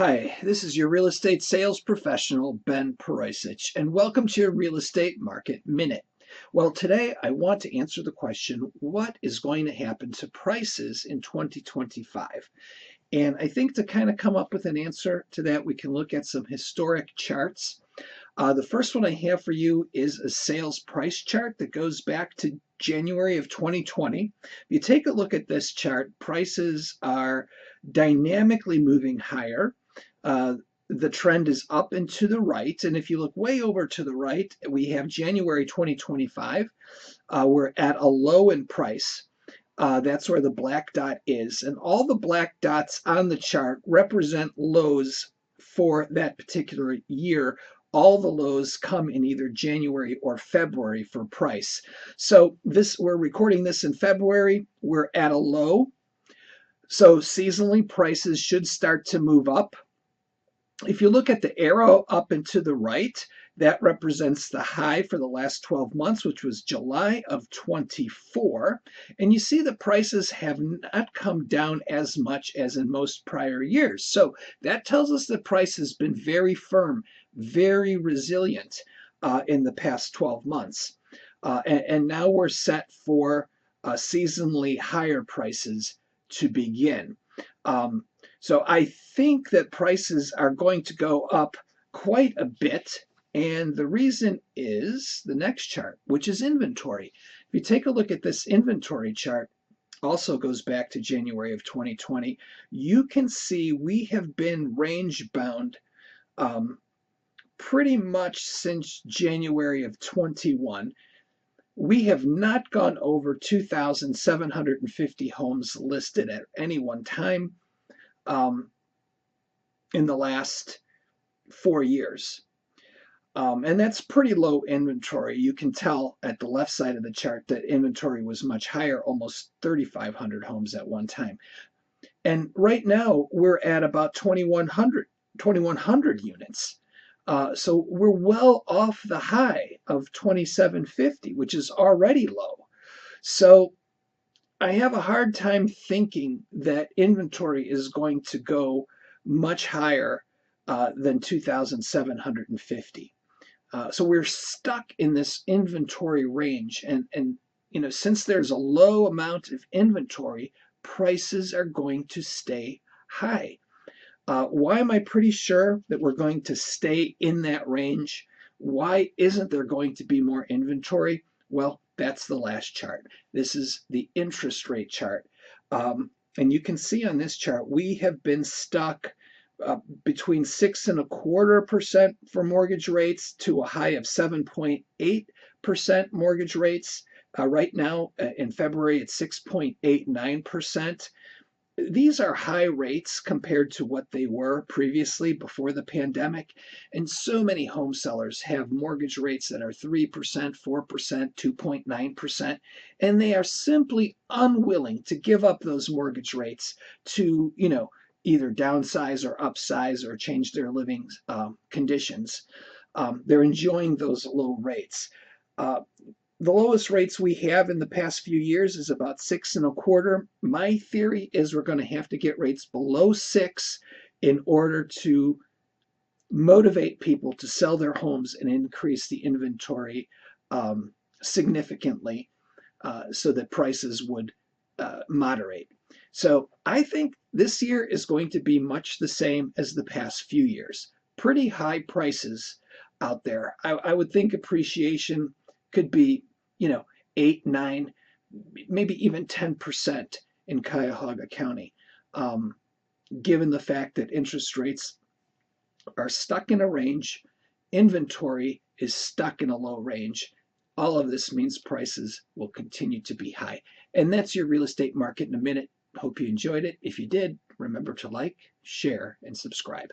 Hi, this is your real estate sales professional, Ben Parojcic, and welcome to your Real Estate Market Minute. Well, today I want to answer the question, what is going to happen to prices in 2025? And I think to kind of come up with an answer to that, we can look at some historic charts. The first one I have for you is a sales price chart that goes back to January of 2020. If you take a look at this chart, prices are dynamically moving higher. Uh, the trend is up and to the right. And if you look way over to the right, we have January 2025. We're at a low in price. That's where the black dot is. And all the black dots on the chart represent lows for that particular year. All the lows come in either January or February for price. So we're recording this in February. We're at a low. So seasonally, prices should start to move up. If you look at the arrow up and to the right, that represents the high for the last 12 months, which was July of 24. And you see the prices have not come down as much as in most prior years. So that tells us that price has been very firm, very resilient in the past 12 months. And now we're set for seasonally higher prices to begin. So I think that prices are going to go up quite a bit. And the reason is the next chart, which is inventory. If you take a look at this inventory chart, also goes back to January of 2020, you can see we have been range bound pretty much since January of 21. We have not gone over 2,750 homes listed at any one time in the last 4 years. And that's pretty low inventory. You can tell at the left side of the chart that inventory was much higher, almost 3,500 homes at one time. And right now we're at about 2,100 units. So we're well off the high of 2,750, which is already low. So I have a hard time thinking that inventory is going to go much higher than 2,750. So we're stuck in this inventory range. And since there's a low amount of inventory, prices are going to stay high. Why am I pretty sure that we're going to stay in that range? Why isn't there going to be more inventory? Well, that's the last chart. This is the interest rate chart. And you can see on this chart, we have been stuck between 6.25% for mortgage rates to a high of 7.8% mortgage rates. Right now, in February, it's 6.89%. These are high rates compared to what they were previously before the pandemic. And so many home sellers have mortgage rates that are 3%, 4%, 2.9%. And they are simply unwilling to give up those mortgage rates to, either downsize or upsize or change their living conditions. They're enjoying those low rates. The lowest rates we have in the past few years is about 6.25. My theory is we're going to have to get rates below 6 in order to motivate people to sell their homes and increase the inventory significantly so that prices would moderate. So I think this year is going to be much the same as the past few years. Pretty high prices out there. I would think appreciation could be 8, 9, maybe even 10% in Cuyahoga County, given the fact that interest rates are stuck in a range, inventory is stuck in a low range. All of this means prices will continue to be high. And that's your real estate market in a minute. Hope you enjoyed it. If you did, remember to like, share, and subscribe.